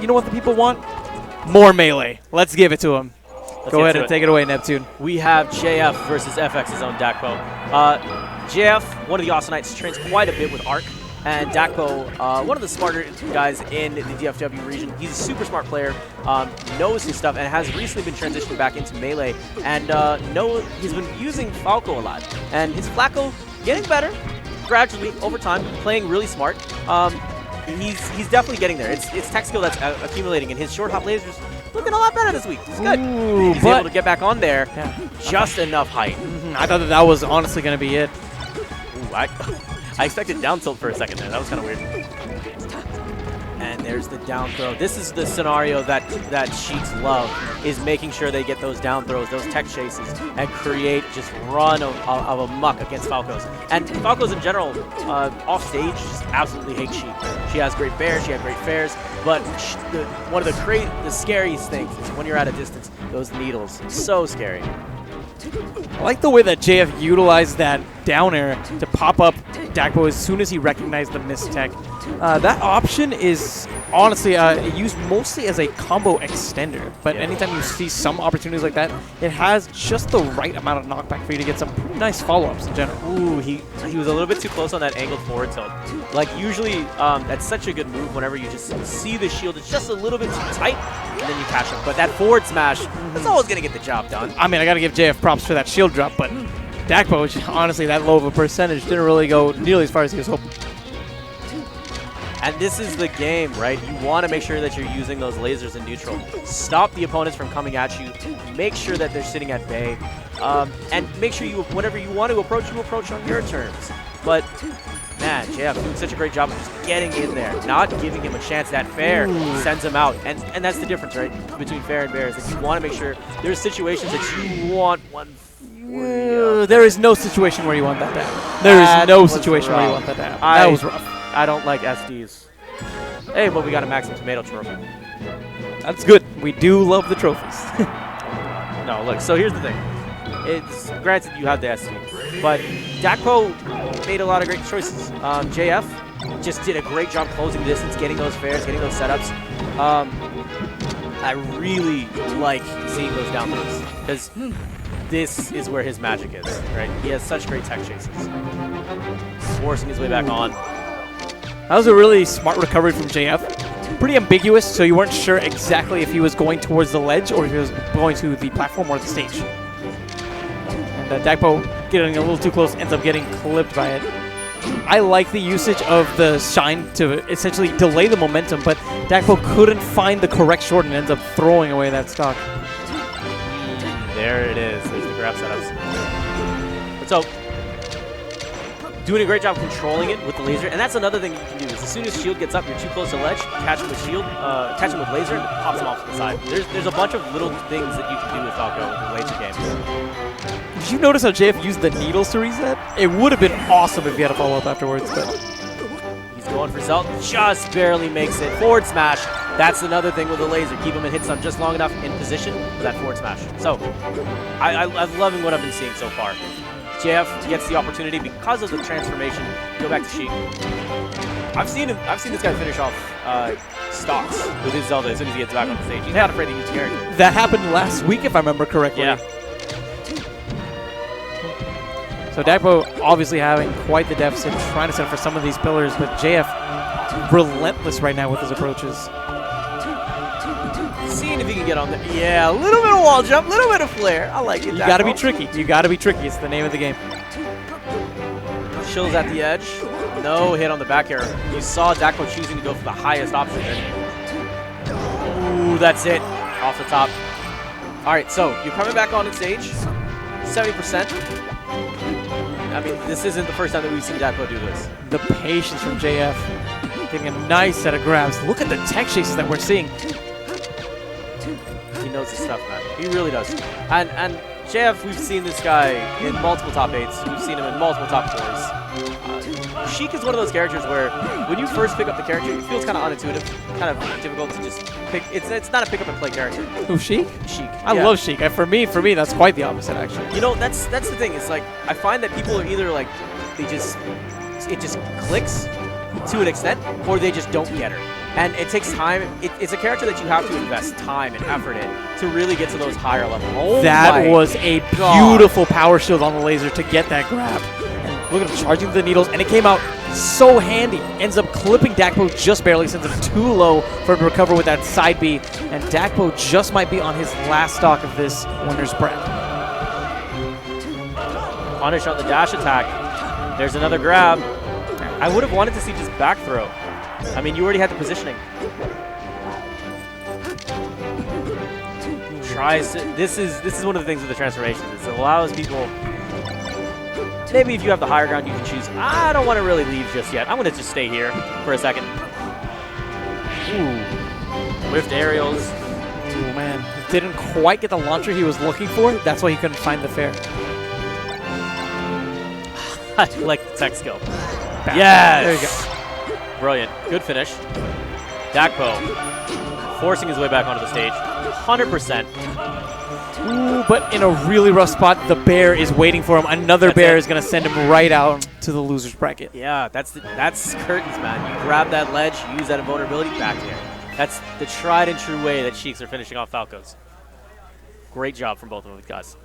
you know what the people want? More melee. Let's give it to him. Go ahead and take it away, Neptune. We have JF versus FX's own Dakpo. JF, one of the Austinites, trains quite a bit with Arc. And Dakpo, one of the smarter guys in the DFW region. He's a super smart player, knows his stuff, and has recently been transitioning back into melee. And he's been using Falco a lot. And his Falco getting better gradually over time, playing really smart. He's definitely getting there. It's tech skill that's accumulating, and his short hop lasers looking a lot better this week. It's good. Ooh, he's able to get back on there, just enough height. I thought that was honestly going to be it. Ooh, I expected down tilt for a second there. That was kind of weird. And there's the down throw. This is the scenario that Sheiks love, is making sure they get those down throws, those tech chases, and create just run of a muck against Falcos. And Falcos in general, off stage, just absolutely hate Sheik. She has great bears, she has great fares, but one of the scariest things is when you're at a distance, those needles. So scary. I like the way that JF utilized that down air to pop up Dakpo as soon as he recognized the missed tech. That option is honestly used mostly as a combo extender, but anytime you see some opportunities like that, it has just the right amount of knockback for you to get some pretty nice follow-ups in general. Ooh, he was a little bit too close on that angled forward tilt. Like usually, that's such a good move whenever you just see the shield, it's just a little bit too tight, and then you catch him. But that forward smash, that's always going to get the job done. I mean, I got to give JF props for that shield drop, but Dakpo, honestly, that low of a percentage didn't really go nearly as far as he was hoping. And this is the game, right? You want to make sure that you're using those lasers in neutral. Stop the opponents from coming at you. Make sure that they're sitting at bay. And make sure whenever you want to approach, you approach on your terms. But, man, JF doing such a great job of just getting in there, not giving him a chance. That fair sends him out. And that's the difference, right, between fair and bear, is that you want to make sure there's situations that you want 140. There is no situation where you want that to happen. There is no situation where you want that to happen. That was rough. I don't like SDs. Hey, but we got a Maxim Tomato trophy. That's good. We do love the trophies. No, look, so here's the thing. It's granted you have the SD, but Dakpo made a lot of great choices. JF just did a great job closing the distance, getting those fares, getting those setups. I really like seeing those down throws, because this is where his magic is, right? He has such great tech chases. Forcing his way back on. That was a really smart recovery from JF. Pretty ambiguous, so you weren't sure exactly if he was going towards the ledge or if he was going to the platform or the stage. And Dakpo, getting a little too close, ends up getting clipped by it. I like the usage of the shine to essentially delay the momentum, but Dakpo couldn't find the correct short and ends up throwing away that stock. There it is. There's the grab setups. So, doing a great job controlling it with the laser, and that's another thing you can do. Is as soon as shield gets up, you're too close to ledge, catch him with shield, catch him with laser, and pops him off to the side. There's a bunch of little things that you can do with Falco with the laser game. Did you notice how JF used the needles to reset? It would have been awesome if he had a follow-up afterwards, but he's going for Zelt, just barely makes it. Forward smash. That's another thing with the laser. Keep him in hit stun just long enough in position for that forward smash. So, I'm loving what I've been seeing so far. JF gets the opportunity because of the transformation. Go back to Sheik. I've seen this guy finish off stocks with his Zelda as soon as he gets back on the stage. He's not afraid to use the character. That happened last week, if I remember correctly. Yeah. So Dakpo obviously having quite the deficit, trying to set up for some of these pillars, but JF relentless right now with his approaches. Seeing if he can get on there. Yeah, a little bit of wall jump, a little bit of flare. I like it. You gotta be tricky. You gotta be tricky. It's the name of the game. Chills at the edge. No hit on the back air. You saw Dakpo choosing to go for the highest option there. Ooh, that's it. Off the top. All right, so you're coming back on the stage. 70%. I mean, this isn't the first time that we've seen Dakpo do this. The patience from JF. Getting a nice set of grabs. Look at the tech chases that we're seeing. He knows his stuff, man. He really does. And JF, we've seen this guy in multiple top 8s. We've seen him in multiple top 4s. Sheik is one of those characters where when you first pick up the character, it feels kind of unintuitive, kind of difficult to just pick. It's not a pick up and play character. Who, Sheik? Sheik. I love Sheik. For me, that's quite the opposite, actually. You know, that's the thing. It's like I find that people are either like it just clicks to an extent, or they just don't get her. And it takes time. It's a character that you have to invest time and effort in to really get to those higher levels. Oh That was a beautiful power shield on the laser to get that grab. And look at him charging the needles, and it came out so handy. Ends up clipping Dakpo just barely, sends him too low for him to recover with that side B. And Dakpo just might be on his last stock of this winner's bracket. Punish on the dash attack. There's another grab. I would have wanted to see just back throw. I mean, you already had the positioning. Tries to, this is one of the things with the transformations. It allows people, maybe if you have the higher ground, you can choose, I don't want to really leave just yet. I'm going to just stay here for a second. Ooh. Whiffed aerials. Oh man, didn't quite get the launcher he was looking for. That's why he couldn't find the fair. I like the tech skill. Back. Yes! There you go. Brilliant. Good finish. Dakpo forcing his way back onto the stage. 100%. Ooh, but in a really rough spot, the bear is waiting for him. Another bear is going to send him right out to the loser's bracket. Yeah, that's curtains, man. You grab that ledge, use that invulnerability back there. That's the tried and true way that Sheiks are finishing off Falcos. Great job from both of those guys.